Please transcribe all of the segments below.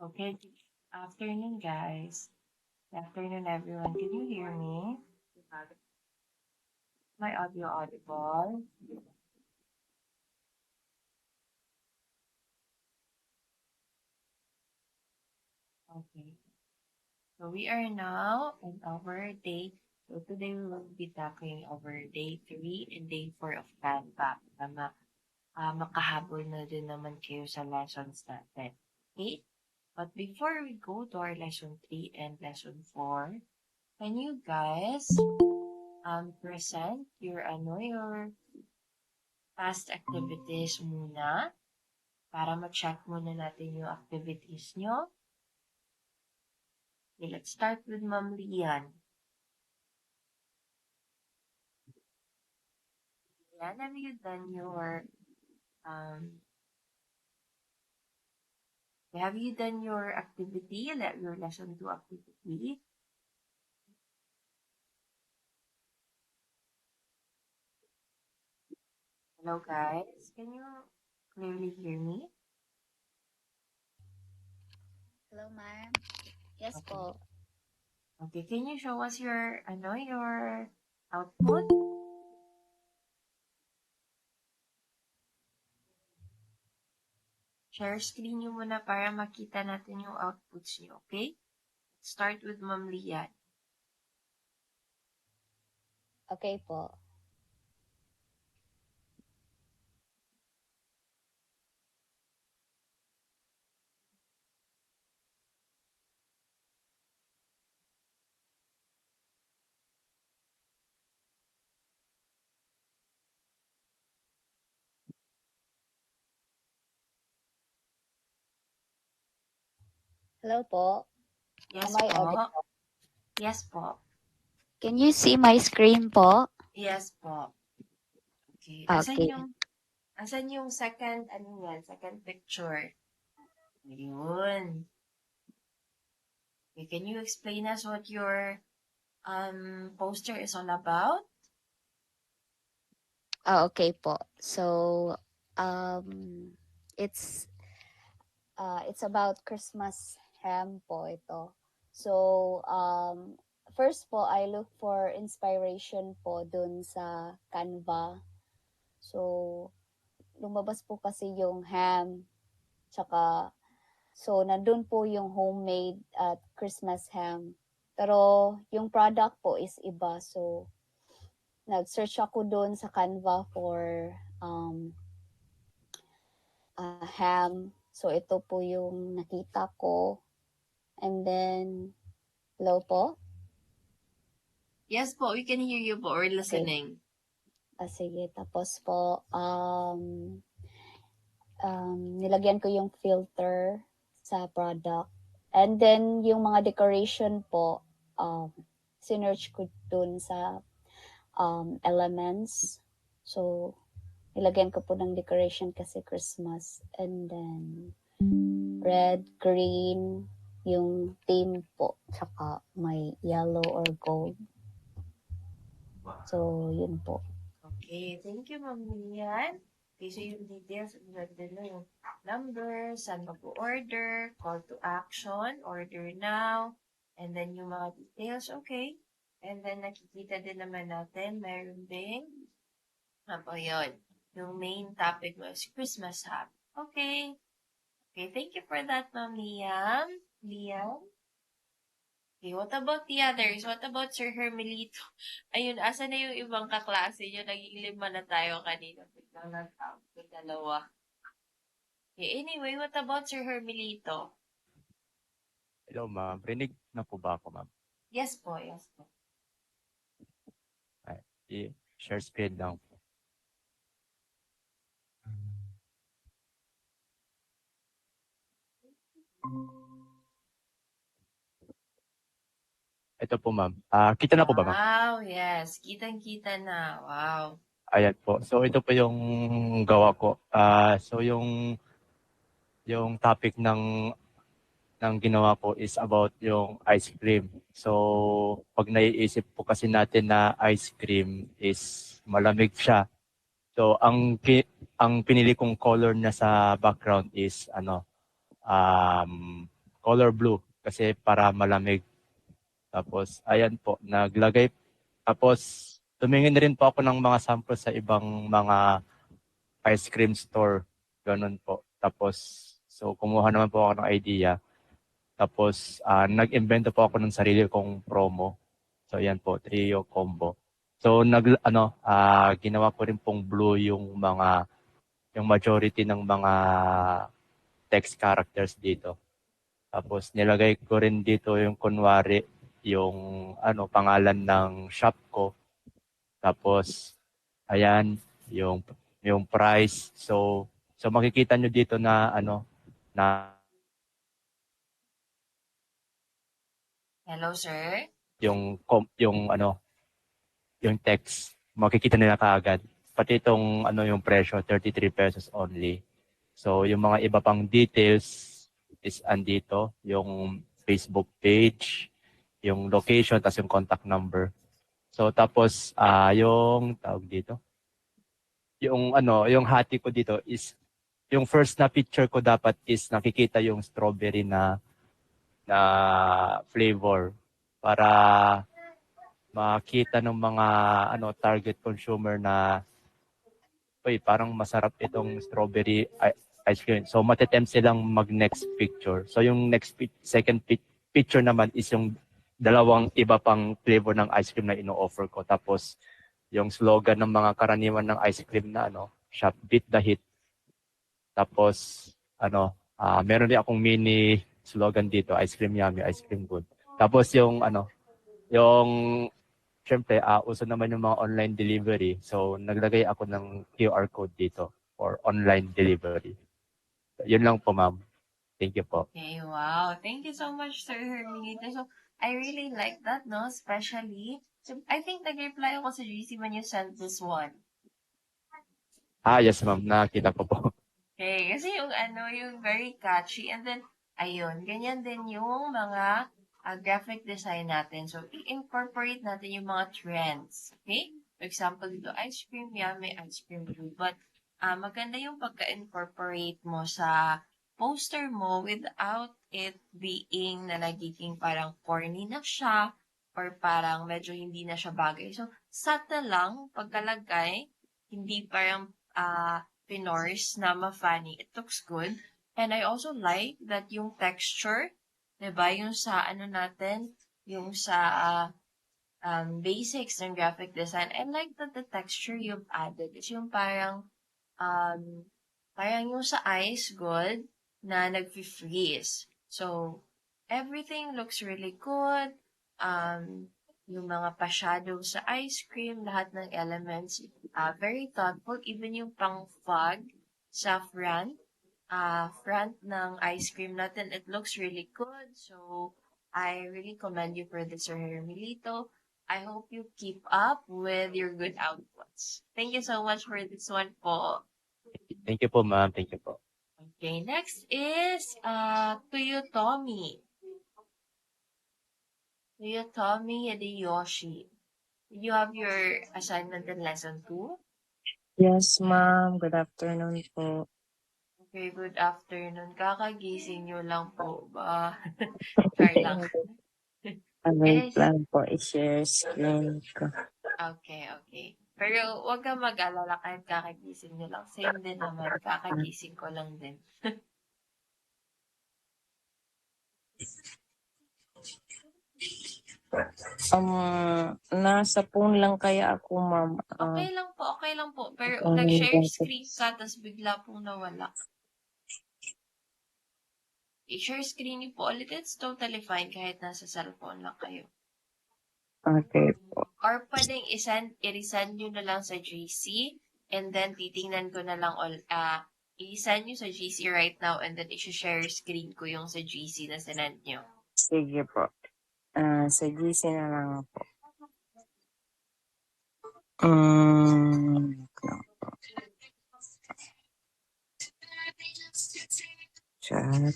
Okay, good afternoon, guys. Good afternoon, everyone. Can you hear me? My audio audible? Okay. So we are now on our day. So today we will be tackling over day 3 and day 4 of Canva. Makahabol na din naman kayo sa lessons natin. Okay? But before we go to our lesson 3 and lesson 4, can you guys present your past activities muna para ma-check muna natin yung activities nyo? Okay, let's start with Ma'am Lian. Lian, have you done your activity, your lesson 2 activity? Hello, guys. Can you clearly hear me? Hello, ma'am. Yes Okay. po. Okay, can you show us your output? Share screen nyo muna para makita natin yung outputs nyo, okay? Let's start with Ma'am Lian. Okay po. Hello po. Yes Am I po. audible? Yes po. Can you see my screen po? Yes po. Okay. Okay. Asan yung second picture? Ayun. Okay, can you explain us what your poster is all about? Okay po. So, it's about Christmas ham po ito. So, first po, I look for inspiration po dun sa Canva. So, lumabas po kasi yung ham, tsaka so, nandun po yung homemade at Christmas ham. Pero yung product po is iba. So, nag-search ako doon sa Canva for ham. So, ito po yung nakita ko. And then, hello po? Yes po, we can hear you po. We're listening. Sige. Tapos po, nilagyan ko yung filter sa product. And then, yung mga decoration po, sinearch ko dun sa elements. So, nilagyan ko po ng decoration kasi Christmas. And then, red, green, yung theme po. Tsaka may yellow or gold. So, yun po. Okay, thank you, Ma'am Lian. Okay, so yung details, nandun na yung numbers, saan mag-order, call to action, order now, and then yung mga details, okay. And then nakikita din naman natin, meron ding, yun, yung main topic was Christmas ham. Okay. Okay, thank you for that, Ma'am Liam. Liam? Okay, what about the others? What about Sir Hermelito? Ayun, asa na yung ibang kaklase nyo? Naging 5 na tayo kanina. Biglang nag-count. May 2. Okay, anyway, what about Sir Hermelito? Hello, ma'am. Rinig na po ba ako, ma'am? Yes po, yes po. Ay, i-share screen lang po. Ito po, ma'am. Kita na po ba, ma'am? Wow, yes. Kitang-kita na. Wow. Ayan po. So, ito po yung gawa ko. So, yung topic ng ginawa ko is about yung ice cream. So, pag naiisip po kasi natin na ice cream is malamig siya. So, ang pinili kong color na sa background is color blue kasi para malamig. Tapos, ayan po, naglagay. Tapos, tumingin rin po ako ng mga sample sa ibang mga ice cream store. Ganun po. Tapos, so kumuha naman po ako ng idea. Tapos, nag-invento po ako ng sarili kong promo. So, yan po, trio combo. So, ginawa ko rin pong blue yung majority ng mga text characters dito. Tapos, nilagay ko rin dito yung kunwari, yung pangalan ng shop ko. Tapos, ayan, yung price. So makikita nyo dito na na Hello, sir? yung text, makikita nila kaagad. Pati itong yung presyo, 33 pesos only. So yung mga iba pang details is andito, yung Facebook page, yung location, tas yung contact number. So tapos yung tawag dito, yung hati ko dito is yung first na picture ko dapat is nakikita yung strawberry na flavor para makita ng mga target consumer na parang masarap itong strawberry ice cream. So matitempt silang mag-next picture. So yung second picture naman is yung dalawang iba pang flavor ng ice cream na ino-offer ko. Tapos yung slogan ng mga karaniwan ng ice cream na shop beat the heat. Tapos meron din akong mini slogan dito, ice cream yummy, ice cream good. Tapos yung syempre, uso naman yung mga online delivery. So, naglagay ako ng QR code dito for online delivery. Yun lang po, ma'am. Thank you po. Okay, wow. Thank you so much, Sir Herminito. So, I really like that, no? Especially, so I think nag-reply ako sa GC when you sent this one. Yes, ma'am. Nakita ko po. Okay, kasi yung very catchy. And then, ayun, ganyan din yung mga graphic design natin. So, i-incorporate natin yung mga trends. Okay? For example, dito, ice cream yummy, ice cream blue. But, maganda yung pagka-incorporate mo sa poster mo without it being na nagiging parang corny na siya or parang medyo hindi na siya bagay. So, subtle lang pagkalagay, hindi parang pinors na ma-funny. It looks good. And I also like that yung texture, 'di ba? Yung sa natin, yung sa basics ng graphic design. I like that the texture you've added is yung um, parang yung sa ice good na nag-freeze. So, everything looks really good. Yung mga pa-shadow sa ice cream, lahat ng elements, very thoughtful. Even yung pang-fog sa front ng ice cream natin, it looks really good. So, I really commend you for this, Sir Hermelito. I hope you keep up with your good outputs. Thank you so much for this one po. Thank you po, ma'am. Thank you po. Okay, next is Toyotomi. Toyotomi Hideyoshi. Did you have your assignment in lesson 2? Yes, ma'am. Good afternoon po. Okay, good afternoon. Kakagising nyo lang po ba? Char lang. Wait Yes. lang po, i-share screen ko. Okay, okay. Pero huwag kang mag-alala kahit kakagising nyo lang. Same din naman. Kakagising ko lang din. Nasa phone lang kaya ako, ma'am. Okay lang po, okay lang po. Pero Ang nag-share hindi screen ka, tapos bigla pong nawala. I-share screen niyo po ulit. It's totally fine kahit nasa cellphone lang kayo. Okay po. Or pwedeng i-resend nyo na lang sa GC and then titingnan ko na lang i-send nyo sa GC right now and then i-share screen ko yung sa GC na sinend nyo. Sige po. Sa GC na lang po. Wait lang po. Chat.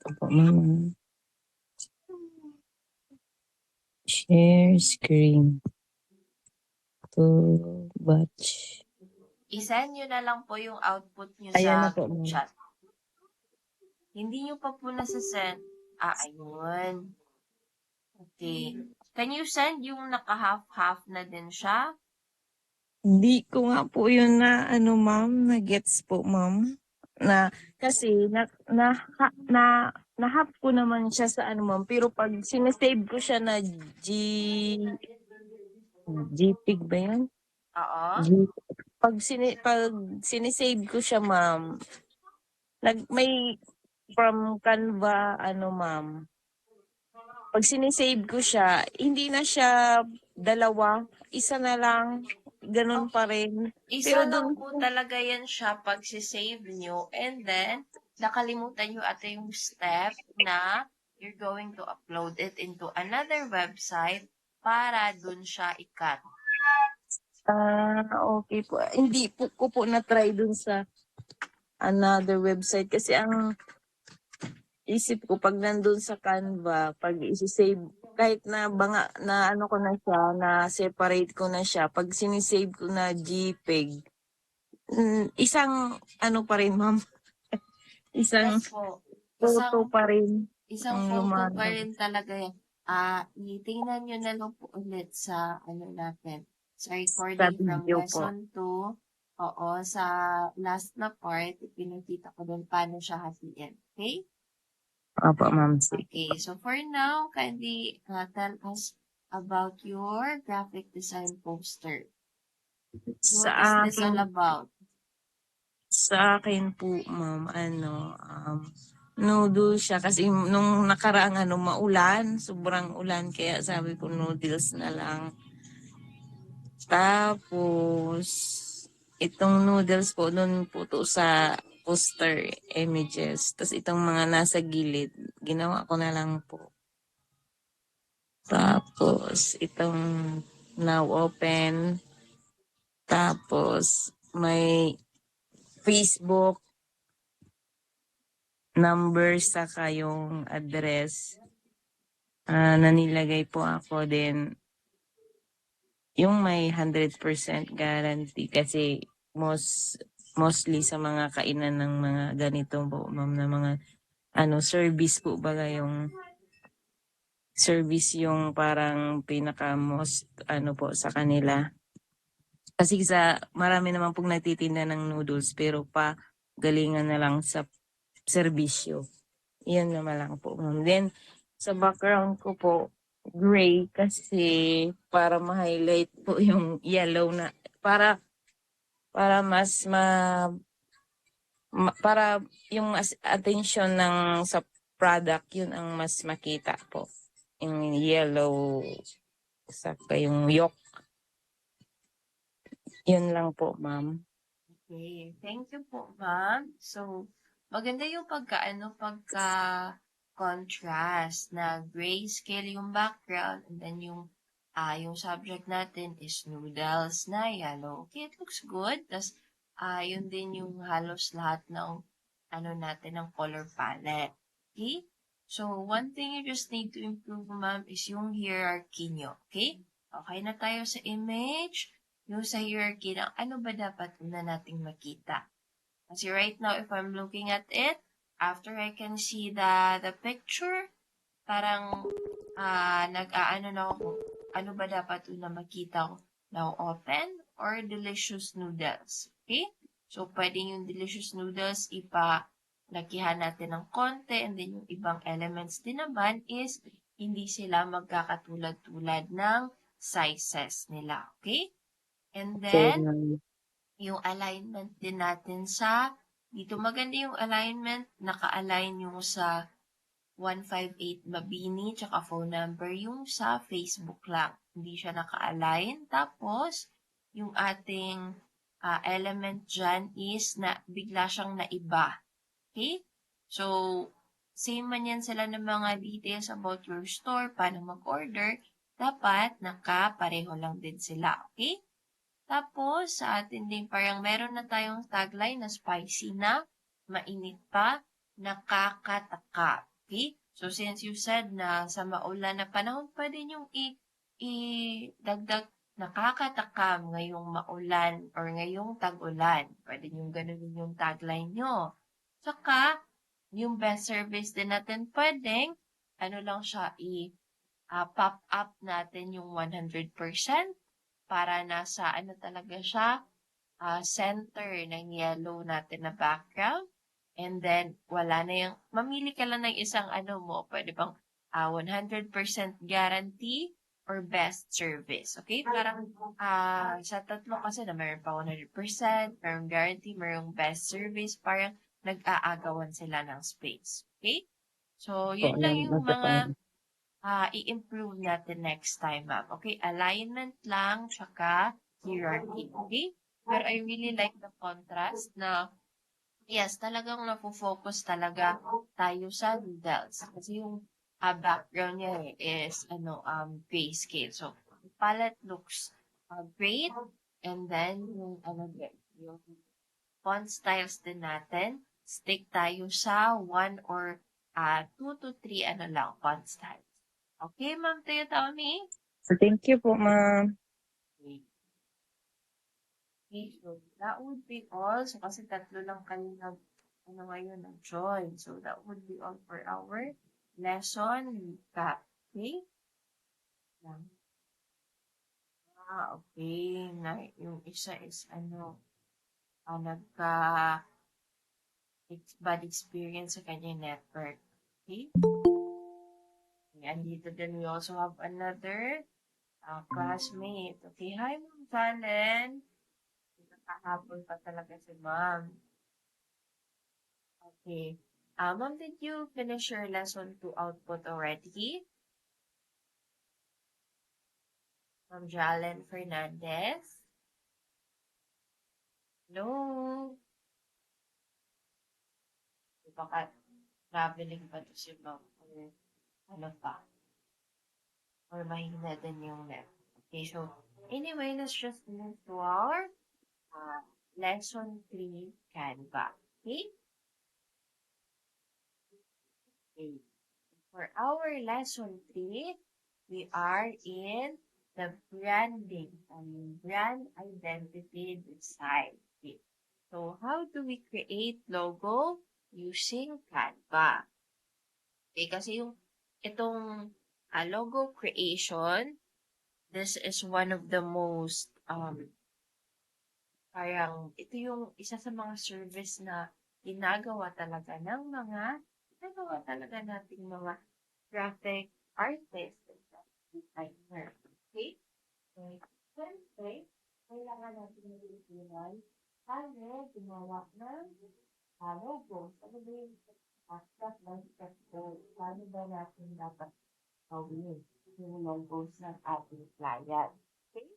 Ito po, ma'am. Share screen. batch. I-send nyo na lang po yung output nyo Ayan na sa po, group ma'am. chat. Hindi nyo pa po nasa-send. Ayun. Okay. Can you send yung naka-half-half na din siya? Hindi ko nga po yun na, ma'am, na gets po, ma'am. Kasi, na-half ko naman siya sa ma'am. Pero pag sinesave ko siya na JPEG ba yan? Oo. Pag sinesave ko siya, ma'am, may from Canva, ma'am. Pag sinesave ko siya, hindi na siya dalawa, isa na lang, ganun pa rin. Isa Pero lang dun, po talaga yan siya pag save nyo. And then, nakalimutan nyo ata yung step na you're going to upload it into another website para dun siya i-cut. okay po. Hindi po ko po na-try dun sa another website kasi ang isip ko pag nandun sa Canva, pag isi-save, kahit na ko na siya, na separate ko na siya, pag sinisave ko na JPEG, isang pa rin, ma'am. Isang Yes po. photo pa rin Isang ang photo pa lumalabas. rin talaga yan. Itingnan nyo na lang po ulit sa natin. Sa recording Sa from video po. lesson 2. Oo, sa last na part, pinakita ko doon paano siya hatiin. Okay? Opo, ma'am. Okay, so for now, kindly tell us about your graphic design poster. Sa What is this all akin, about? sa akin po, ma'am, noodles siya. Kasi nung nakaraang maulan, sobrang ulan. Kaya sabi ko noodles na lang. Tapos, itong noodles po, nun po to sa poster images. Tapos itong mga nasa gilid, ginawa ko na lang po. Tapos, itong now open. Tapos, may Facebook number saka yung address. Nanilagay po ako din yung may 100% guarantee kasi mostly sa mga kainan ng mga ganito po, ma'am, na mga service po baga yung service yung parang pinaka most po sa kanila. Kasi marami naman pong nagtitinda ng noodles pero pa galingan na lang sa serbisyo. Yan naman lang po, ma'am. Then, sa background ko po, gray kasi para ma-highlight po yung yellow na para mas para yung attention ng sa product yun ang mas makita po. Yung yellow saka yung yolk. Yun lang po, ma'am. Okay, thank you po, ma'am. So, maganda yung pagka-contrast na grayscale yung background and then yung subject natin is noodles na yellow. Okay, it looks good. Tapos, yun din yung halos lahat ng natin ng color palette. Okay? So, one thing you just need to improve, ma'am, is yung hierarchy nyo. Okay? Okay na tayo sa image. Yung sa hierarchy ng ano ba dapat una nating makita. Kasi right now, if I'm looking at it, after I can see the picture, parang nag-aano na ako ano ba dapat una makita ko. Now, open or delicious noodles. Okay? So, pwedeng yung delicious noodles lakihan natin ng konti and then yung ibang elements din naman is hindi sila magkakatulad-tulad ng sizes nila. Okay? And Okay, then, ma'am. yung alignment din natin dito maganda yung alignment, naka-align yung sa 158 Mabini, tsaka phone number, yung sa Facebook lang. Hindi siya naka-align. Tapos, yung ating element dyan is na bigla siyang naiba. Okay? So, same man yan sila ng mga details about your store, paano mag-order, dapat nakapareho lang din sila. Okay? Tapos, sa atin din parang meron na tayong tagline na spicy na, mainit pa, nakakataka. Okay? So, since you said na sa maulan na panahon, pwede niyong i-dagdag nakakatakam ngayong maulan or ngayong tag-ulan. Pwede nyo ganunin yung tagline nyo. Saka, yung best service din natin pwedeng, ano lang siya, pop up natin yung 100% para nasa ano talaga siya, center ng yellow natin na background. And then, wala na yung, mamili ka lang ng isang ano mo, pwede bang 100% guarantee or best service. Okay? Parang sa tatlo kasi na mayroon pa 100%, mayroong guarantee, mayroong best service, parang nag-aagawan sila ng space. Okay? So, Po, yun lang yung mga magkakaroon. i-improve natin next time, ma'am. Okay? Alignment lang, tsaka hierarchy. Okay? But I really like the contrast na yes, talagang nafo-focus talaga tayo sa noodles. Kasi yung background niya is grayscale. So, the palette looks great. And then, yung font styles din natin, stick tayo sa 1 or 2 to 3 font styles. Okay, Ma'am Teo Tommy? So, thank you po, ma'am. Okay, so that would be all. So, kasi tatlo lang kayo ngayon nag-join. So, that would be all for our lesson recap. Okay? Yan. Okay. Yung isa is bad experience sa kanyang network. Okay? And dito din we also have another classmate. Okay, hi Ma'am Valen. Nakahapon pa talaga si Ma'am. Okay. Ma'am, did you finish your lesson 2 output already? Ma'am Jalen Fernandez? Hello? Baka traveling pa to si Ma'am or ano pa? Or mahina din yung net. Okay, so anyway, let's just move to our lesson 3 Canva. Okay? Okay. For our lesson 3, we are in the branding and brand identity design. Okay. So, how do we create logo using Canva? Okay, kasi itong logo creation, this is one of the most, parang ito yung isa sa mga service na ginagawa talaga nating mga graphic artist and designer. Okay? So, siyempre, kailangan natin mag-iiwan paano gumawa ng logos. Ano ba yung step by step goal? Paano ba natin dapat gawin yung logos ng ating client? Okay?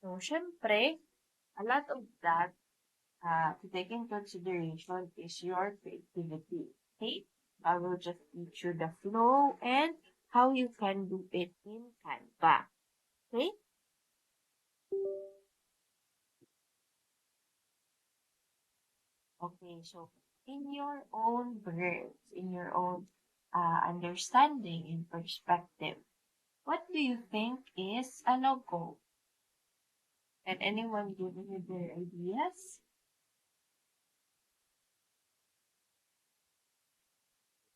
So, siyempre, a lot of that to take in consideration is your creativity. Okay? I will just teach you the flow and how you can do it in Canva. Okay? Okay, so in your own words, in your own understanding and perspective, what do you think is a logo? Can anyone give me their ideas?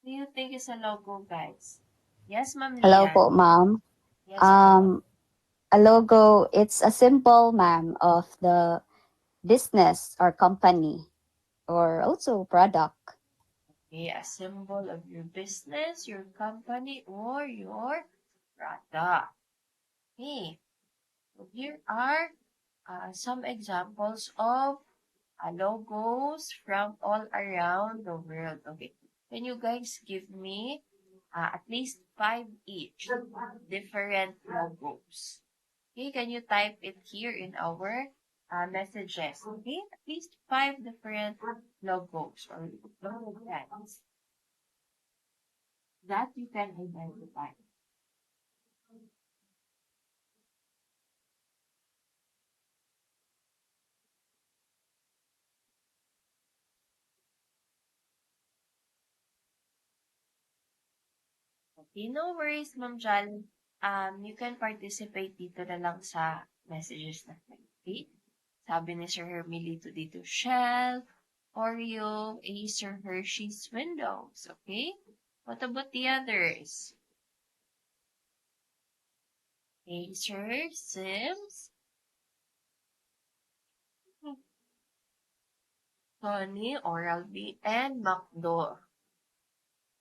What do you think is a logo, guys? Yes, Ma'am Hello Lian. po, ma'am. Yes, po. A logo, it's a symbol, ma'am, of the business or company or also product. Okay, a symbol of your business, your company, or your product. Okay, so here are some examples of logos from all around the world. Okay, can you guys give me at least 5 each different logos? Okay, can you type it here in our messages? Okay, at least 5 different logos or logo brands that you can identify. Okay, no worries, Ma'am Jal. You can participate dito na lang sa messages natin. Okay? Sabi ni Sir Hermelito dito, Shell, Oreo, Acer, Hershey's, Windows. Okay? What about the others? Acer, Sims, Sony, Oral-B, and McDo.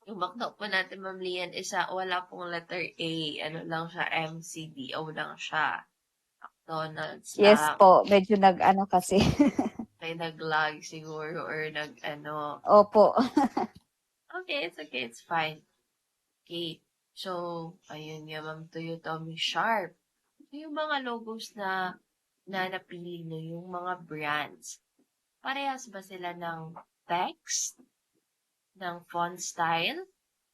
Yung McDo po natin, Ma'am Lian, wala pong letter A. Ano lang siya, MCDO lang siya. McDonald's Yes lang. po, medyo nag-ano kasi. May nag-lag siguro or nag-ano. Opo. Okay, it's okay. It's fine. Okay. So, ayun nga, Ma'am Toyotomi Sharp. So, yung mga logos na napili nyo, yung mga brands, parehas ba sila ng text, ng font style?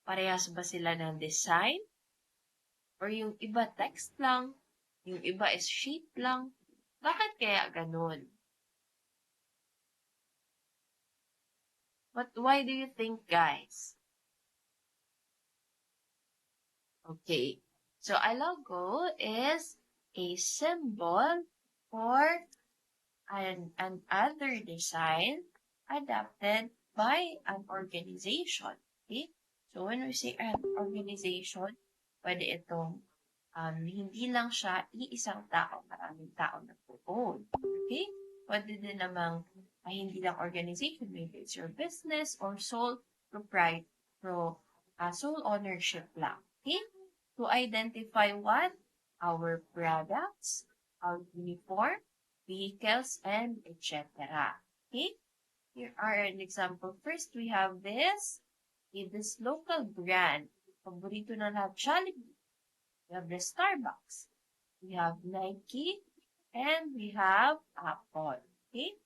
Parehas ba sila ng design? Or yung iba text lang, yung iba is sheet lang? Bakit kaya ganun? Why do you think, guys? Okay. So, a logo is a symbol or an other design adapted by an organization. Okay? So, when we say an organization, pwede itong hindi lang siya iisang tao, maraming tao na po. Okay? Pwede din namang hindi lang organization, maybe it's your business or sole sole ownership lang. Okay? To identify what? Our products, our uniform, vehicles, and etc. Okay? Here are an example. First, we have this. Okay, this local brand. Paborito na lahat, Jollibee. We have the Starbucks. We have Nike. And we have Apple. Okay?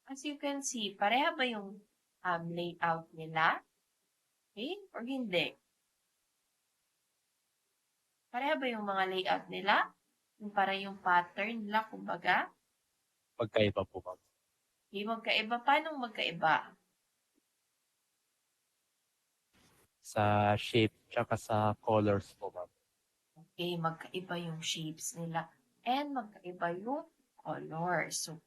As you can see, pareha ba yung layout nila? Okay? Or hindi? Pareha ba yung mga layout nila? Yung para yung pattern nila, kumbaga? Magkaiba po, ma'am. Okay, magkaiba. Paano magkaiba? Sa shape, tsaka sa colors po, ma'am. Okay, magkaiba yung shapes nila. And magkaiba yung colors. So,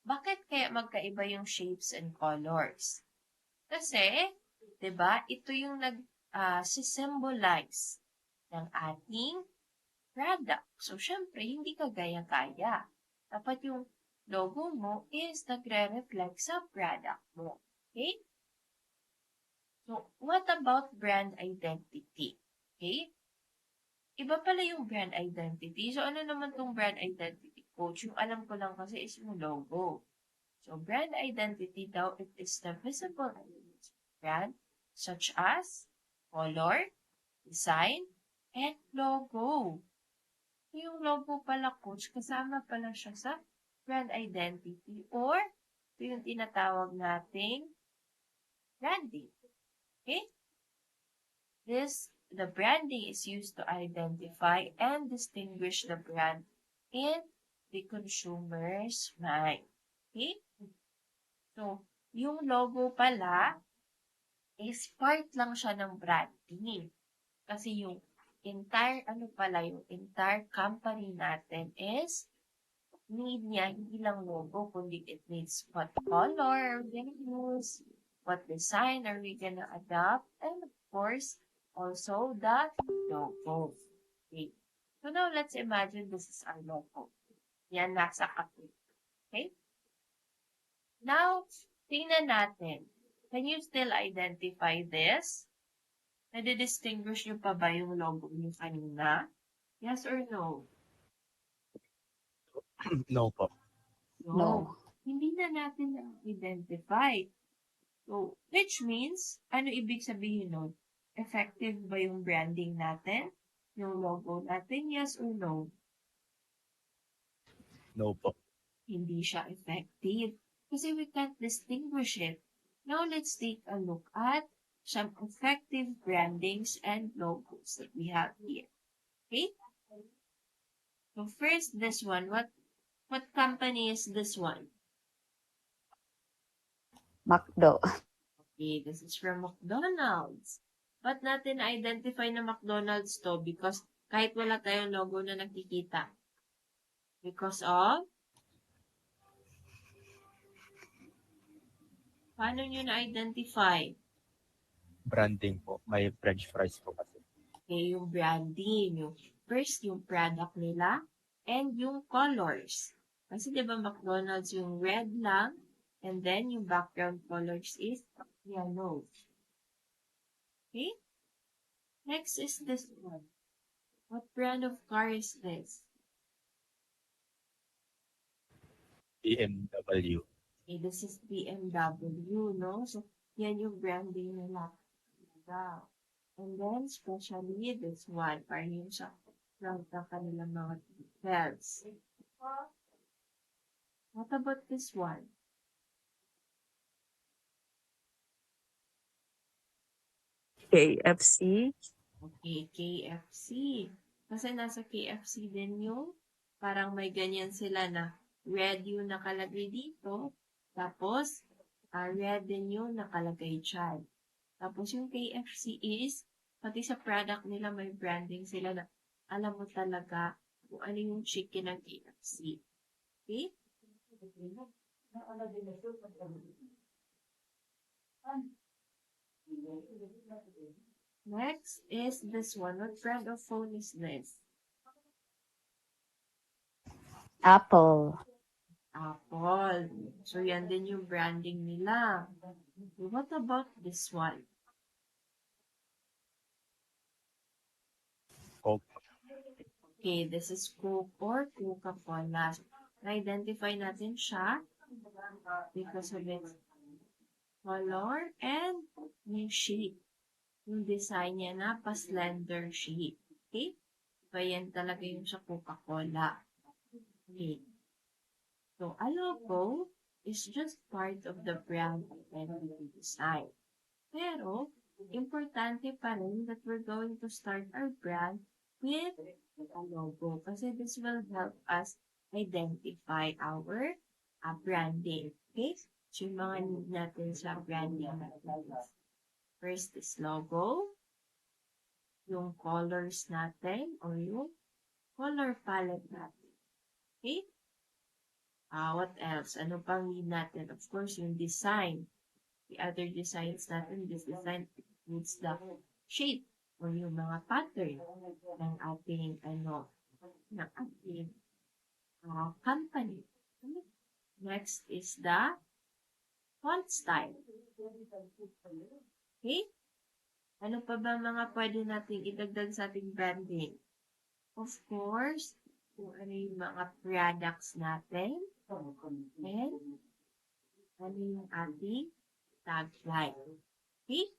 bakit kaya magkaiba yung shapes and colors? Kasi, 'di ba, ito yung symbolize ng ating product. So, syempre, hindi ka gaya-gaya. Dapat yung logo mo is nagre-reflect sa product mo. Okay? So, what about brand identity? Okay? Iba pala yung brand identity. So, ano naman tong brand identity, Coach? Yung alam ko lang kasi is yung logo. So, brand identity daw, it is the visible elements of brand, such as color, design, and logo. So, yung logo pala, Coach, kasama pala siya sa brand identity or ito yung tinatawag nating branding. Okay? The branding is used to identify and distinguish the brand in the consumer's mind. Okay? So, yung logo pala is part lang siya ng branding. Kasi yung entire company natin is need niya, hindi lang logo, kundi it needs what color are we gonna use, what design are we gonna adopt, and of course, also the logo. Okay. So now, let's imagine this is our logo. Yan, nasa kapit. Okay? Now, tingnan natin. Can you still identify this? Nadi-distinguish nyo pa ba yung logo nyo kanina? Yes or no? No po. No. Hindi na natin na-identify. So, which means, ano ibig sabihin nun? Effective ba yung branding natin? Yung logo natin? Yes or no? No po. Hindi siya effective. Kasi we can't distinguish it. Now, let's take a look at some effective brandings and logos that we have here. Okay? So, first, this one. What company is this one? McDo. Okay, this is from McDonald's. Ba't natin na-identify na McDonald's to? Because kahit wala tayong logo na nakikita. Because of, paano nyo na-identify? Branding po. May French fries po kasi. Okay, yung branding. First, yung product nila and yung colors. Kasi di ba McDonald's yung red lang and then yung background colors is yellow. Okay? Next is this one. What brand of car is this? BMW. Okay, this is BMW, no? So, yan yung branding nila. Wow. And then, especially this one, parang yung sa front ng kanilang mga details. What about this one? KFC. Okay, KFC. Kasi nasa KFC din yung parang may ganyan sila na red yung nakalagay dito. Tapos, red din yung nakalagay dyan. Tapos yung KFC is, pati sa product nila may branding sila na alam mo talaga kung ano yung chicken ng KFC. Okay? Next is this one. What brand of phone is this? Apple. Apple. So, yan din yung branding nila. What about this one? Coke. Okay, this is Coke or Coca-Cola. Na-identify natin siya because of its color and yung shape. Yung design niya na pa-slender shape. Okay? So, yan talaga yung sa Coca-Cola. Okay. So, a logo is just part of the brand identity design. Pero, importante pa rin that we're going to start our brand with a logo. Kasi this will help us identify our branding. Okay? So, yung mga need natin sa branding natin. First is logo, yung colors natin, or yung color palette natin. Okay? What else? Ano pang need natin? Of course, yung design. The other designs natin, this design includes the shape or yung mga pattern ng ating, company. Next is the font style. Okay? Ano pa ba mga pwede nating idagdag sa ating branding? Of course, kung ano yung mga products natin. And ano yung ating tagline. Okay?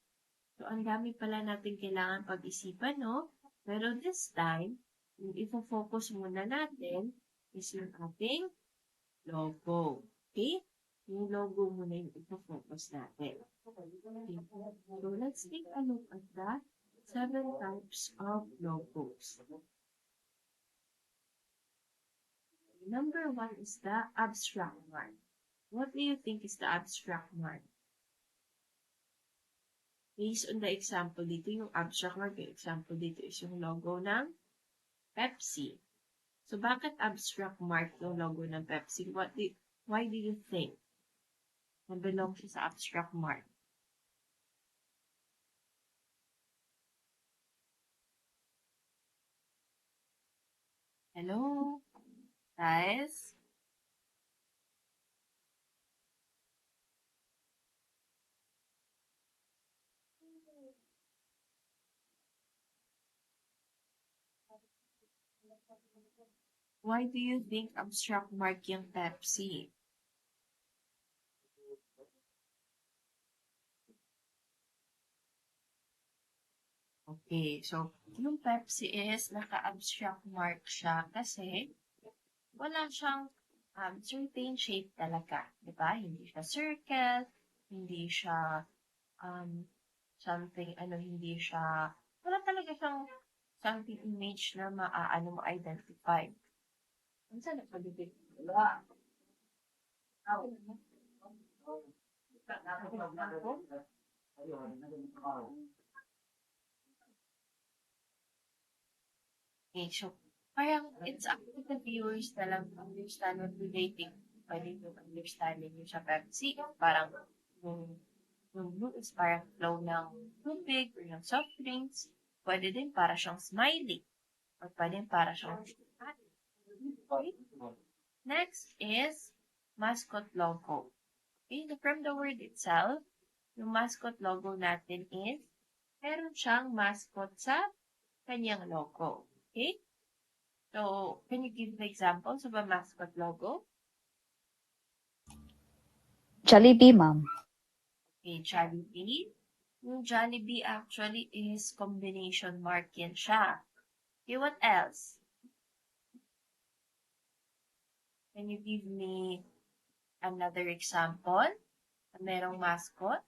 So, ang dami pala natin kailangan pag-isipan, no? Pero this time, yung ifo-focus muna natin is yung ating logo. Okay? Yung logo muna yung ifo-focus natin. Okay. So, let's take a look at the 7 types of logos. Number 1 is the abstract mark. What do you think is the abstract mark? Based on the example dito, yung abstract mark, yung example dito is yung logo ng Pepsi. So, bakit abstract mark yung logo ng Pepsi? Why do you think na belong siya sa abstract mark? Hello? Guys? Why do you think abstract mark yung Pepsi? Okay, so yung Pepsi is naka-abstract mark siya kasi wala siyang certain shape talaga, di ba? Hindi siya circle, hindi siya something, hindi siya, wala talaga siyang something image na ma-identify. Ano saan nagpalibig? Wala. Okay, so, parang it's up to the viewers na lang to understand what do they think. Pwede yung understanding yung sa Pepsi. Parang yung blue is parang flow ng tubig or ng soft drinks. Pwede din para siyang smiley. Or pwede para siyang okay? Next is mascot logo. Okay, so from the word itself, yung mascot logo natin is meron siyang mascot sa kanyang logo. Okay? So, can you give the examples of a mascot logo? Jollibee, ma'am. Okay, Jollibee. Yung Jollibee actually is combination mark yan siya. Okay, what else? Can you give me another example na merong mascot?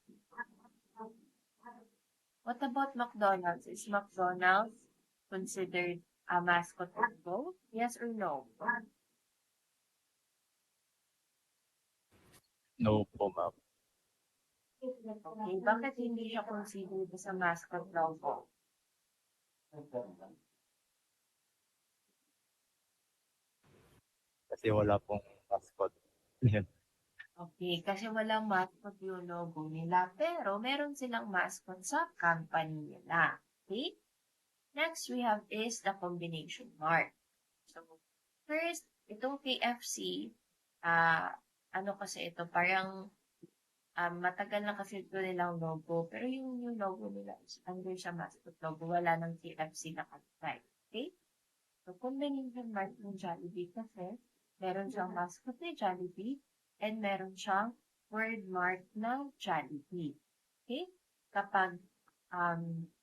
What about McDonald's? Is McDonald's considered a mascot logo? Yes or no? No po, ma'am. Okay, bakit hindi siya considered as a mascot logo? Kasi wala pong mascot. Yan. Okay, kasi walang mascot yung logo nila, pero meron silang mascot sa company nila. Okay? Next we have is the combination mark. So, first, itong KFC, ano kasi ito, parang matagal na kasi ito nilang logo, pero yung logo nila is under sa mascot logo, wala ng KFC nakalagay. Okay? So, combination mark ng Jollibee kasi meron siyang mascot ni Jollibee and meron siyang word mark ng Jollibee. Okay? Kapag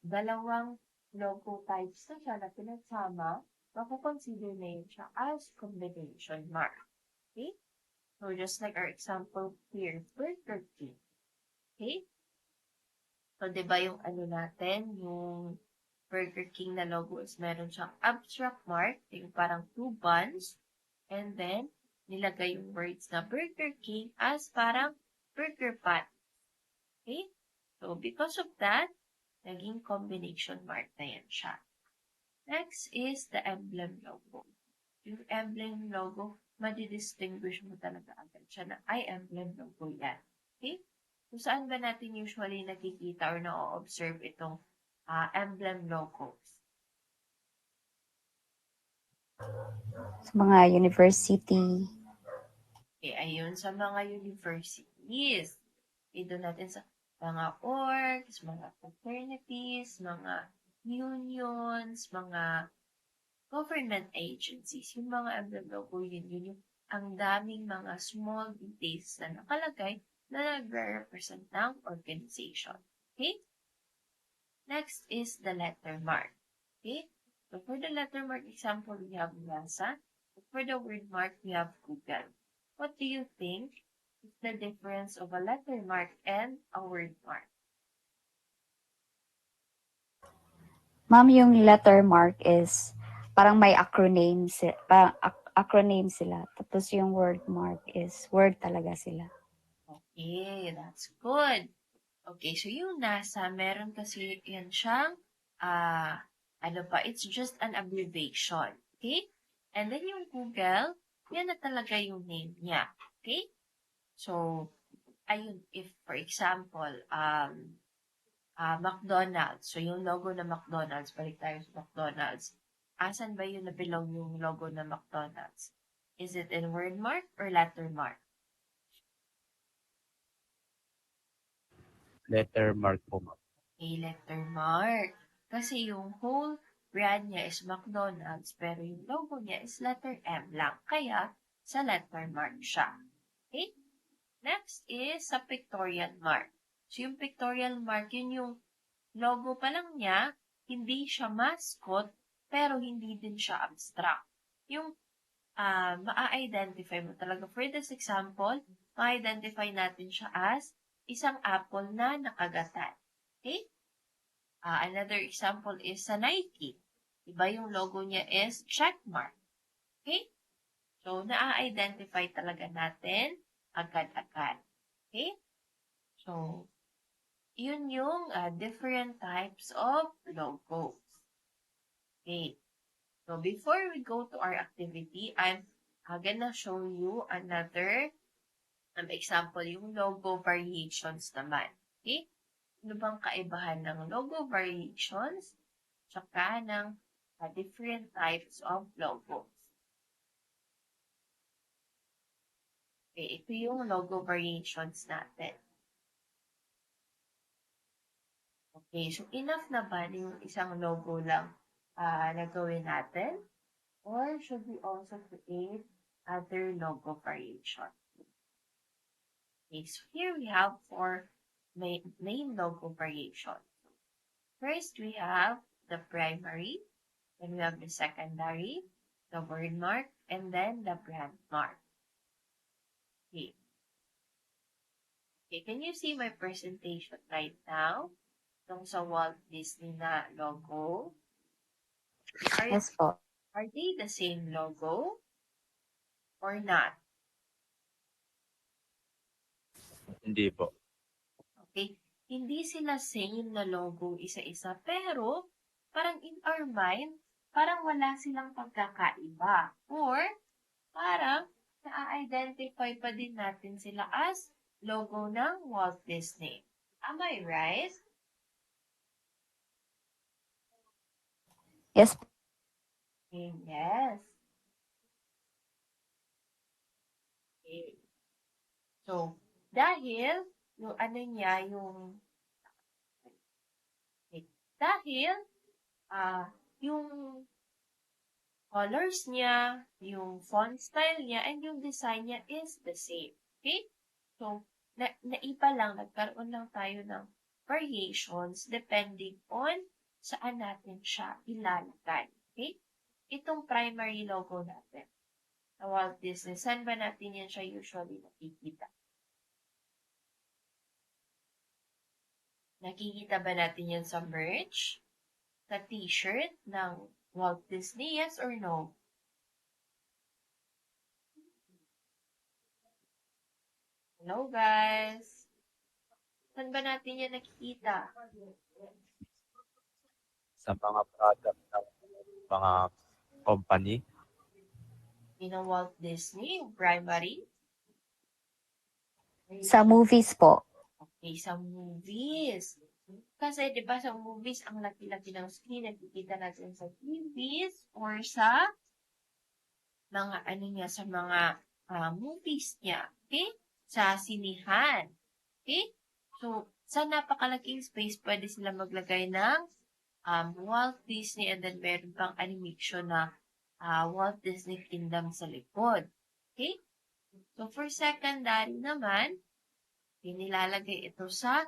dalawang logo types na siya na pinagsama, makukonsider na yun siya as combination mark. Okay? So, just like our example here, Burger King. Okay? So, di ba yung ano natin, yung Burger King na logo is meron siyang abstract mark, yung parang two buns, and then, nilagay yung words na Burger King as parang burger pan. Okay? So, because of that, naging combination mark na yan siya. Next is the emblem logo. Yung emblem logo, madidistinguish mo talaga agad siya na ay emblem logo yan. Okay? So, saan ba natin usually nakikita or na-observe itong emblem logos? Sa mga university. Okay, ayun, sa mga universities. Okay, doon natin sa mga orgs, mga fraternities, mga unions, mga government agencies, yung mga emblem logo, yun yung ang daming mga small details na nakalagay na nagre-represent ng organization. Okay? Next is the letter mark. Okay? So for the letter mark example, we have NASA. For the word mark, we have Google. What do you think is the difference of a letter mark and a word mark? Ma'am, yung letter mark is parang may acronym, parang acronym sila. Tapos yung word mark is word talaga sila. Okay, that's good. Okay, so yung NASA, meron kasi yan siyang, it's just an abbreviation. Okay? And then yung Google, yan na talaga yung name niya. Okay? So, ayun, if for example, McDonald's. So, yung logo ng McDonald's, balik tayo sa McDonald's. Asan ba yun na-belong yung logo ng McDonald's? Is it in word mark or letter mark? Letter mark po, ma'am. A letter mark. Kasi yung whole brand niya is McDonald's, pero yung logo niya is letter M lang. Kaya, sa letter mark siya. Okay? Next is sa pictorial mark. So, yung pictorial mark, yun yung logo pa lang niya, hindi siya mascot, pero hindi din siya abstract. Yung ma-identify mo talaga. For this example, ma-identify natin siya as isang apple na nakagatan. Okay? Another example is sa Nike. Diba yung logo niya is check mark. Okay? So, na-identify talaga natin agad-agad. Okay? So, yun yung different types of logos. Okay. So before we go to our activity, I'm gonna show you another example, yung logo variations naman. Okay? Ano bang kaibahan ng logo variations tsaka ng different types of logos? Okay, ito yung logo variations natin. Okay, so enough na ba yung isang logo lang na gawin natin? Or should we also create other logo variations? Okay, so here we have four main logo variations. First, we have the primary, then we have the secondary, the word mark, and then the brand mark. Okay. Okay, can you see my presentation right now? Itong sa Walt Disney na logo. Yes po. Are they the same logo or not? Hindi po. Okay? Hindi sila same na logo isa-isa, pero parang in our mind, parang wala silang pagkakaiba. Or parang na-identify pa din natin sila as logo ng Walt Disney. Am I right? Yes. Okay, yes. Okay. So, dahil yung ano niya, dahil yung colors niya, yung font style niya, and yung design niya is the same. Okay? So, naiba lang, nagkaroon lang tayo ng variations depending on saan natin siya ilalagay. Okay? Itong primary logo natin sa Walt Disney, saan ba natin yan siya usually nakikita? Nakikita ba natin yan sa merch? Sa t-shirt ng Walt Disney? Yes or no? Hello, guys. Saan ba natin yan nakikita? Sa mga product ng mga company. Ng Walt Disney, yung primary? Sa movies po. Okay, sa movies. Kasi, di ba, sa movies, ang laki-laki ng screen, nakikita natin sa TVs or sa mga, ano niya, sa mga movies niya. Okay? Sa sinihan. Okay? So, sa napakalaking space, pwede sila maglagay ng Walt Disney and then meron pang animation na Walt Disney Kingdom sa likod. Okay? So, for secondary naman, nilalagay ito sa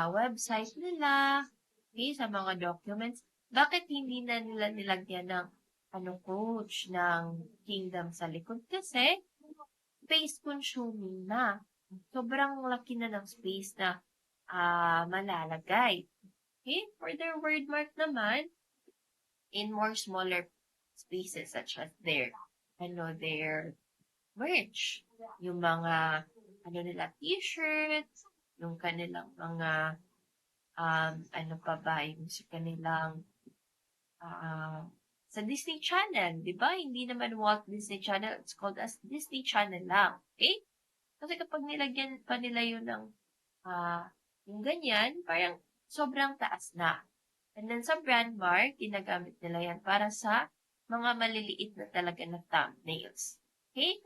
website nila, okay, sa mga documents. Bakit hindi na nila nilagyan ng coach ng Kingdom sa likod? Kasi, space consuming na. Sobrang laki na ng space na malalagay. Okay? For their word mark naman, in more smaller spaces such as their merch, yung mga nila t-shirts, yung kanilang mga ano pa ba, yung sa kanilang sa Disney Channel, di ba? Hindi naman Walt Disney Channel, it's called as Disney Channel lang. Okay? Kasi kapag nilagyan pa nila yun ng yung ganyan, parang sobrang taas na. And then sa brand mark, ginagamit nila yan para sa mga maliliit na talaga na thumbnails. Okay?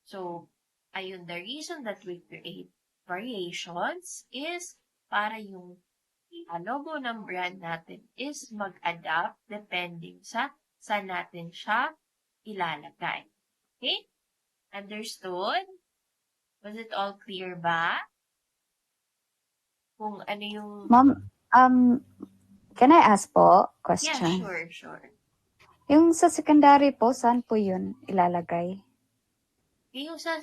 So, ayun, the reason that we create variations is para yung logo ng brand natin is mag-adapt depending sa saan natin siya ilalagay. Okay? Understood? Was it all clear ba? Kung ano yung... Ma'am, can I ask po Yeah, question? sure. Yung sa secondary po, saan po yun ilalagay? Yung sa,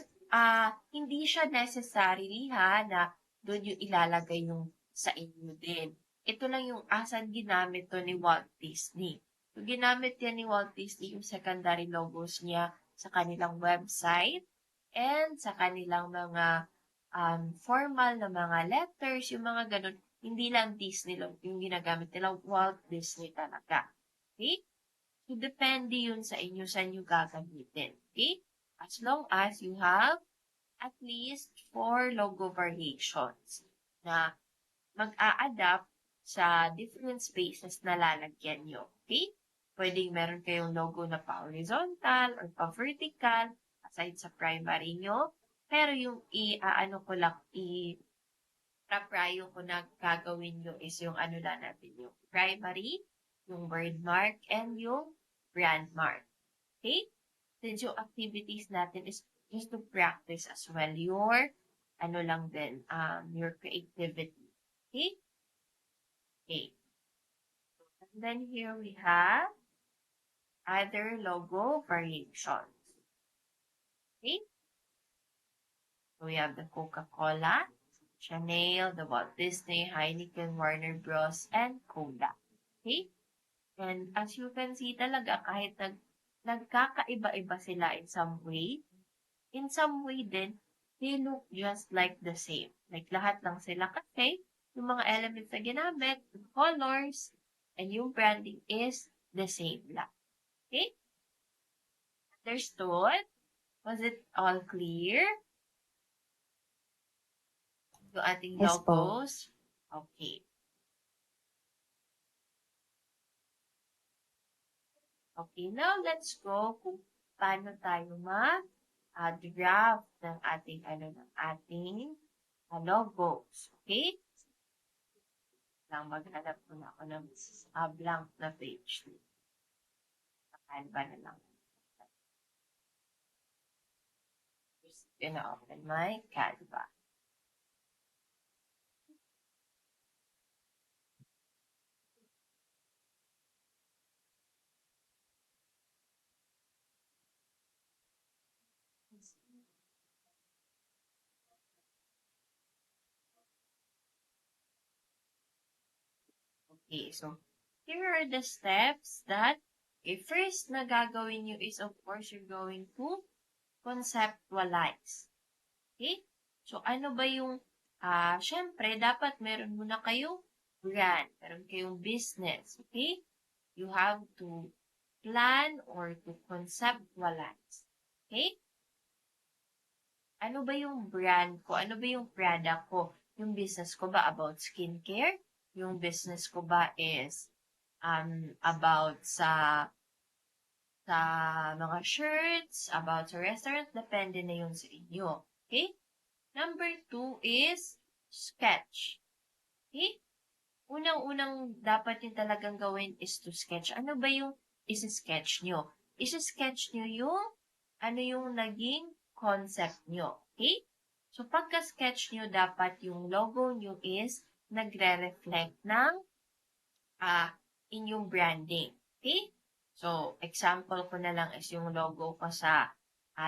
hindi siya necessarily na doon yung ilalagay yung sa inyo din. Ito lang yung asan ginamit to ni Walt Disney. So, ginamit yan ni Walt Disney yung secondary logos niya sa kanilang website and sa kanilang mga formal na mga letters, yung mga ganun. Hindi lang Disney lang yung ginagamit nila, Walt Disney talaga. Okay? So, So, depende yun sa inyo saan nyo gagamitin. Okay? As long as you have at least 4 logo variations na mag-a-adapt sa different spaces na lalagyan nyo. Okay? Pwedeng meron kayong logo na pa-horizontal or pa-vertical aside sa primary nyo. Pero yung praprayo ko na gagawin nyo is yung ano lang natin, yung primary, yung word mark, and yung brand mark. Okay? Then yung activities natin is just to practice as well your, your creativity. Okay? Okay. And then here we have other logo variations. Okay? So we have the Coca-Cola, Chanel, the Walt Disney, Heineken, Warner Bros., and Kodak. Okay? And as you can see talaga, kahit nagkakaiba-iba sila in some way din, they look just like the same. Like lahat lang sila kasi yung mga elements na ginamit, yung colors, and yung branding is the same lang. Okay? Understood? Was it all clear? Yung ating Yes po. logos? Okay. Okay, now let's go kung paano tayo draft ng ating logos. Okay? Lang maghanap ko na ako ng blank na page. Canva na lang. Just gonna open my Canva. Okay, so here are the steps that first na gagawin nyo is, of course, you're going to conceptualize. Okay? So, ano ba yung, syempre, dapat meron muna kayong brand, meron kayong business. Okay? You have to plan or to conceptualize. Okay? Ano ba yung brand ko? Ano ba yung product ko? Yung business ko ba about skincare? Yung business ko ba is about sa mga shirts, about sa restaurant, depende na yun sa inyo. Okay? Number 2 is sketch. Okay? Unang-unang dapat yung talagang gawin is to sketch. Ano ba yung isi-sketch nyo? Isi-sketch nyo yung naging concept nyo. Okay? So, pagka-sketch nyo, dapat yung logo nyo is nagre-reflect ng inyong branding. Okay? So, example ko na lang is yung logo ko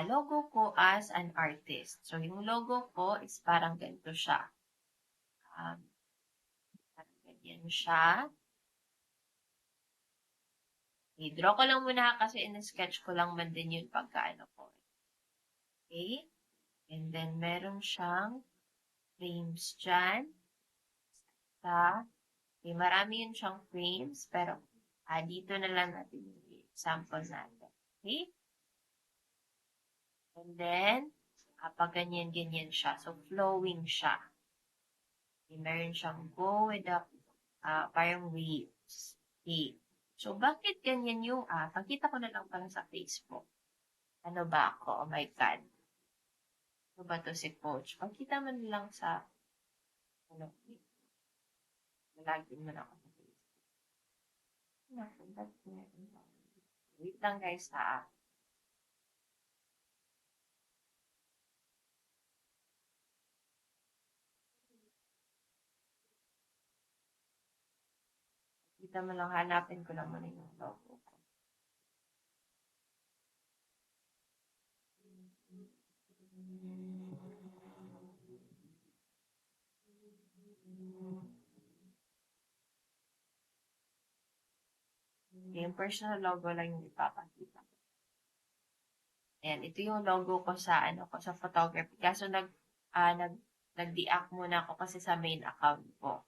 logo ko as an artist. So, yung logo ko is parang ganito siya. Parang ganyan siya. I-draw ko lang muna kasi in-sketch ko lang man din yun pagkaano ko. Okay? And then, meron siyang frames dyan. Okay, marami yun siyang frames, pero dito na lang natin yung example natin. Okay? And then, pag ganyan-ganyan siya. So, flowing siya. Okay, meron siyang go with the parang waves. Okay. So, bakit ganyan yung, pagkita ko na lang pala sa Facebook. Ano ba ako? Oh my God. Ano ba to si Coach? Pagkita mo na lang sa, nalagin mo na ako sa Facebook. Wait lang guys ha. Kita mo lang, hanapin ko lang muna yung logo ko. Yung personal logo lang yung ipapakita. Ayan, ito yung logo ko sa photography. Kaso nag-deact muna ako kasi sa main account ko.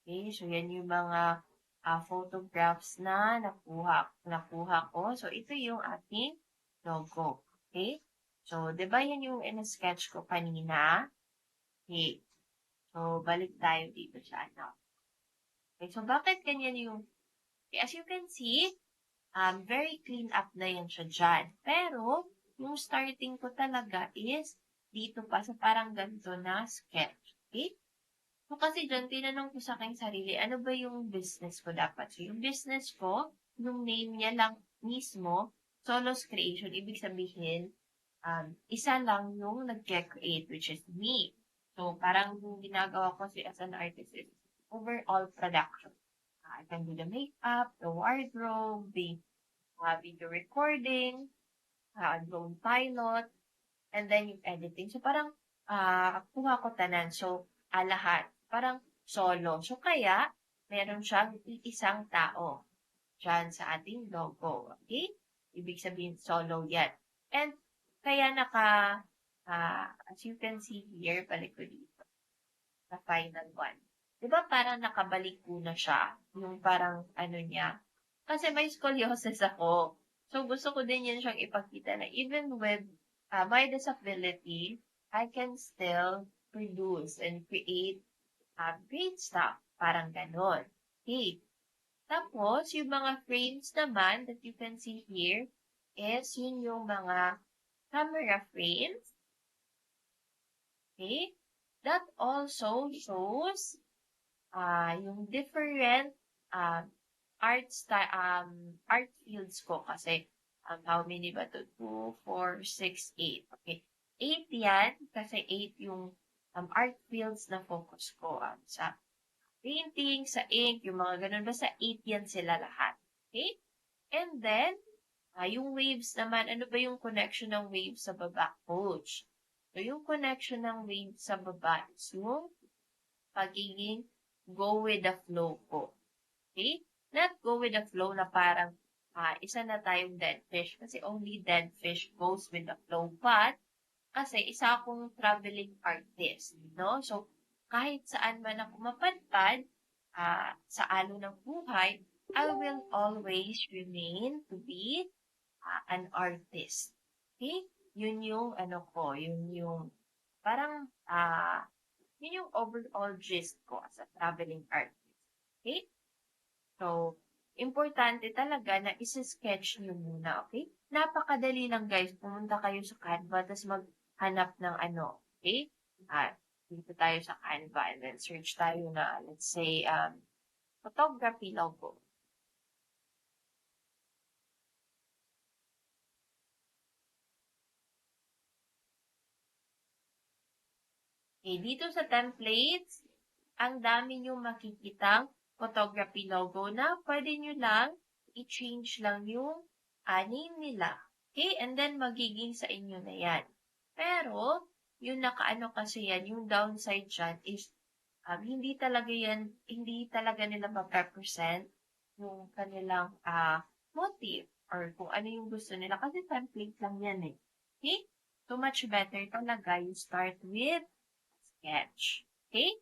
Okay, so yan yung mga photographs na nakuha ko. So, ito yung ating logo. Okay? So, di ba yan yung in-sketch ko kanina? Okay. So, balik tayo dito sa ano. Okay, so bakit ganyan yung, okay, as you can see, very clean up na yan siya dyan. Pero, yung starting ko talaga is dito pa sa parang ganito na sketch. Okay? So, kasi dyan, tinanong ko sa aking sarili, ano ba yung business ko dapat? So, yung business ko, yung name niya lang mismo, Solos Creation, ibig sabihin, isa lang yung nag-create, which is me. So, parang yung ginagawa ko as an artist is overall production. I can do the makeup, the wardrobe, the video recording, drone pilot, and then yung editing. So, parang kuha ko tanan. So, lahat. Parang solo. So, kaya, meron siyang isang tao dyan sa ating logo. Okay? Ibig sabihin, solo yan. And, kaya as you can see here, balik ko dito, the final one. Diba parang nakabalik ko na siya? Yung parang ano niya. Kasi may scoliosis ako. So, gusto ko din yan siyang ipakita na even with my disability, I can still produce and create great stuff. Parang ganon. Okay. Tapos, yung mga frames naman that you can see here is yun yung mga camera frames. Okay. That also shows yung different art fields ko kasi how many ba to? 2, 4, 6, 8. Okay. 8 yan kasi 8 yung art fields na focus ko sa painting, sa ink, yung mga ganun. Basta 8 yan sila lahat. Okay? And then, yung waves naman, ano ba yung connection ng waves sa baba? Coach. So, yung connection ng waves sa baba is yung pagiging go with the flow ko. Okay? Not go with the flow na parang isa na tayong dead fish kasi only dead fish goes with the flow. But, kasi isa akong traveling artist, no? So, kahit saan man ako mapadpad sa alon ng buhay, I will always remain to be an artist. Okay? Yun yung ano ko, yun yung parang yun yung overall gist ko as a traveling artist. Okay? So, importante talaga na isa-sketch nyo muna, okay? Napakadali lang guys, pumunta kayo sa Canva, tapos maghanap ng ano, okay? Dito tayo sa Canva, and then search tayo na, let's say, photography logo. Okay, dito sa templates, ang dami nyo makikitang photography logo na pwede nyo lang i-change lang yung name nila. Okay? And then, magiging sa inyo na yan. Pero, yung nakaano kasi yan, yung downside dyan is hindi talaga nila mag-represent yung kanilang motive or kung ano yung gusto nila. Kasi template lang yan eh. Okay? So, much better talaga you start with sketch. Okay?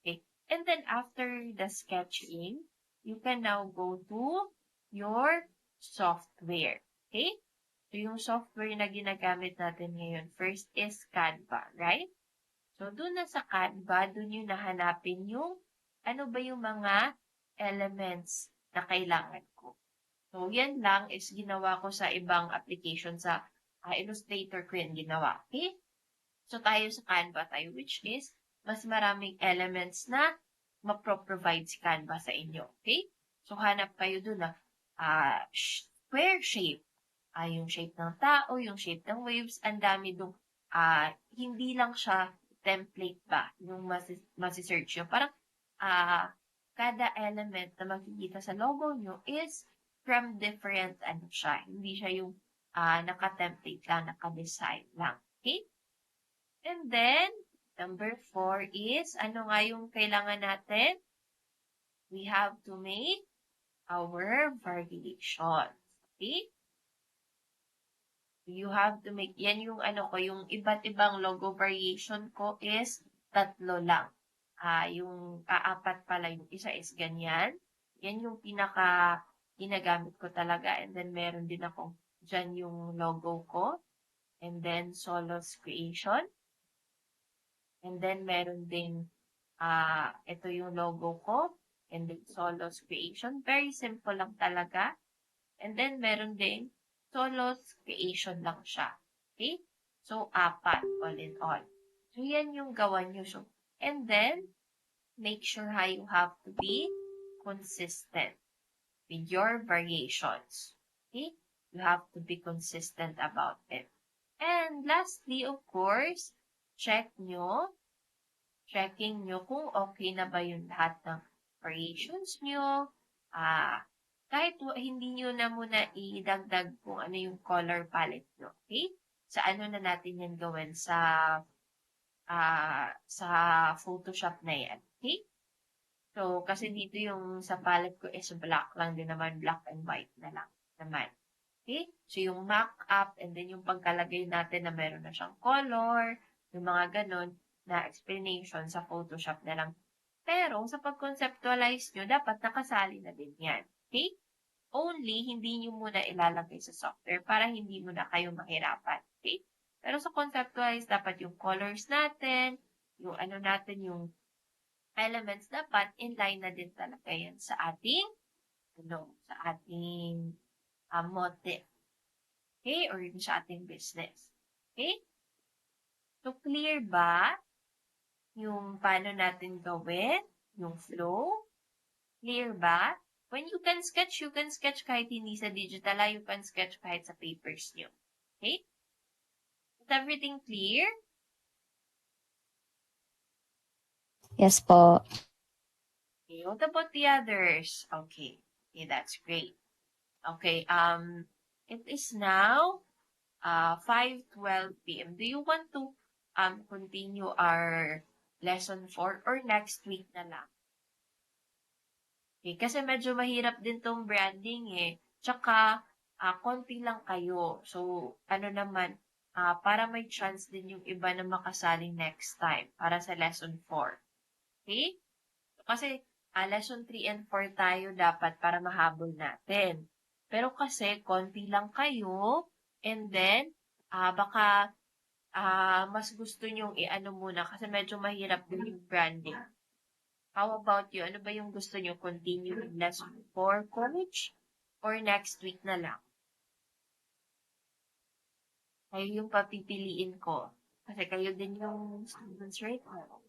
Okay. And then after the sketching, you can now go to your software. Okay? So, yung software na ginagamit natin ngayon, first is Canva, right? So, dun na sa Canva, dun yung nahanapin yung ano ba yung mga elements na kailangan ko. So, yan lang is ginawa ko sa ibang application sa Illustrator ko yan ginawa. Okay? So, tayo sa Canva tayo, which is mas maraming elements na mapro-provide si Canva sa inyo. Okay? So, hanap kayo dun na square shape. Yung shape ng tao, yung shape ng waves, ang dami dun. Hindi lang siya template ba yung masisearch nyo. Parang kada element na makikita sa logo nyo is from different ano siya. Hindi siya yung naka-template lang, naka-design lang. Okay? And then, number 4 is, ano nga yung kailangan natin? We have to make our variations. Okay? You have to make, yan yung ano ko, yung iba't ibang logo variation ko is 3 lang. Yung 4 pala, yung isa is ganyan. Yan yung pinaka ginagamit ko talaga. And then, meron din ako dyan yung logo ko. And then, Solos Creation. And then, meron din, ito yung logo ko. And then, Solos Creation. Very simple lang talaga. And then, meron din, Solos Creation lang siya. Okay? So, 4 all in all. So, yan yung gawa nyo. So, and then, make sure how you have to be consistent with your variations. Okay? You have to be consistent about it. And lastly, of course, checking nyo kung okay na ba yung lahat ng variations nyo. Kahit hindi nyo na muna idagdag kung ano yung color palette nyo. Okay? Sa ano na natin yan gawin sa Photoshop na yan. Okay? So, kasi dito yung sa palette ko is black lang din naman, black and white na lang naman. Okay? So, yung mock-up and then yung pagkalagay natin na meron na siyang color, yung mga ganon na explanation sa Photoshop na lang. Pero, sa pag-conceptualize nyo, dapat nakasali na din yan. Okay? Only, hindi nyo muna ilalagay sa software para hindi muna kayo mahirapan. Okay? Pero sa conceptualize, dapat yung colors natin, yung ano natin, yung elements, dapat inline na din talaga yan sa ating, sa ating motive. Okay? Or yung sa ating business. Okay? So, clear ba yung paano natin gawin, yung flow? Clear ba? When you can sketch kahit hindi sa digital, you can sketch kahit sa papers nyo. Okay? Is everything clear? Yes po. Okay, what about the others? Okay, that's great. Okay, it is now 5:12 p.m. Do you want to continue our lesson 4 or next week na lang? Okay, kasi medyo mahirap din tong branding eh. Tsaka, konti lang kayo. So, ano naman, para may chance din yung iba na makasali next time para sa lesson 4. Okay? Kasi, lesson 3 and 4 tayo dapat para mahabol natin. Pero kasi, konti lang kayo, and then, baka mas gusto nyong i-ano muna kasi medyo mahirap din yung branding. How about you? Ano ba yung gusto nyo? Continue with lesson 4 college? Or next week na lang? Kayo yung papipiliin ko. Kasi kayo din yung students right now.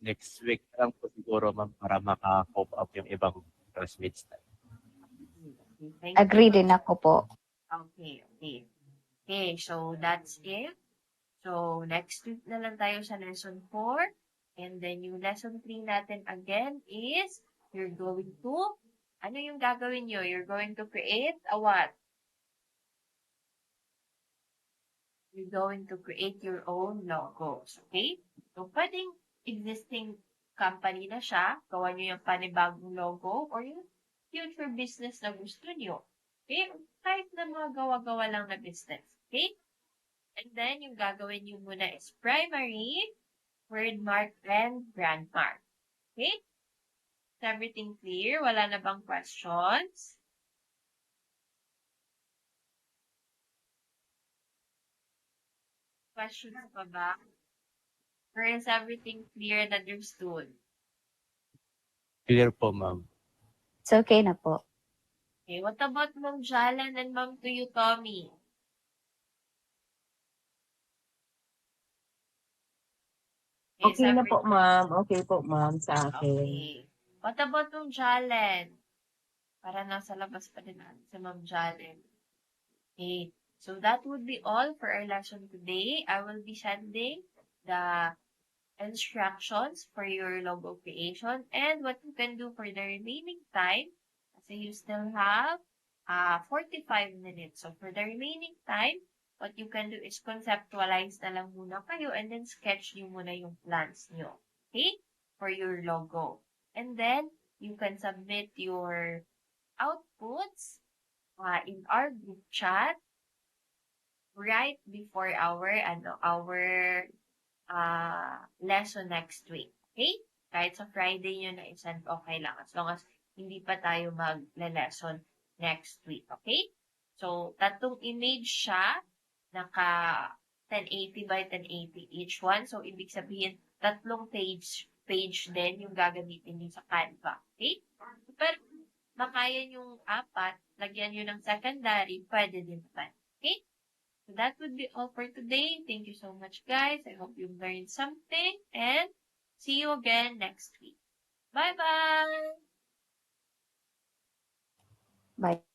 Next week lang po siguro, ma'am, para maka-cope up yung ibang classmates na. Okay, thank Agree you. din ako po. Okay. Okay, so that's it. So, next week na lang tayo sa lesson 4. And then, yung lesson 3 natin again is, you're going to, ano yung gagawin nyo? You're going to create a what? You're going to create your own logos. Okay? So, pwedeng existing company na siya, gawa nyo yung panibagong logo, or yung future business na gusto nyo. Okay? Kahit na mga gawa-gawa lang na business. Okay? And then, yung gagawin nyo muna is primary, word mark, and brand mark. Okay? Is everything clear? Wala na bang questions? Questions pa ba? Or is everything clear and understood? Clear po, ma'am. It's okay na po. Okay, what about Ma'am Jalan and Ma'am Tuyo Tommy? Is Okay na po, everything- ma'am. Okay po, ma'am, sa akin. Okay. What about Ma'am Jalen? Para nasa labas pa din natin si Ma'am Jalen. Okay. So that would be all for our lesson today. I will be sending the instructions for your logo creation and what you can do for the remaining time. Kasi you still have 45 minutes. So for the remaining time, what you can do is conceptualize na lang muna kayo and then sketch nyo muna yung plans nyo. Okay? For your logo. And then, you can submit your outputs in our group chat right before our lesson next week. Okay? Kahit sa Friday nyo na isend, okay lang. As long as hindi pa tayo mag-lesson next week. Okay? So, 3 image siya. Naka 1080 by 1080 each one. So, ibig sabihin, 3 page din yung gagamitin niyo sa Canva. Okay? Pero, makaya yung 4, lagyan nyo ng secondary, pwede din naman. Okay? So, that would be all for today. Thank you so much, guys. I hope you learned something. And see you again next week. Bye-bye! Bye.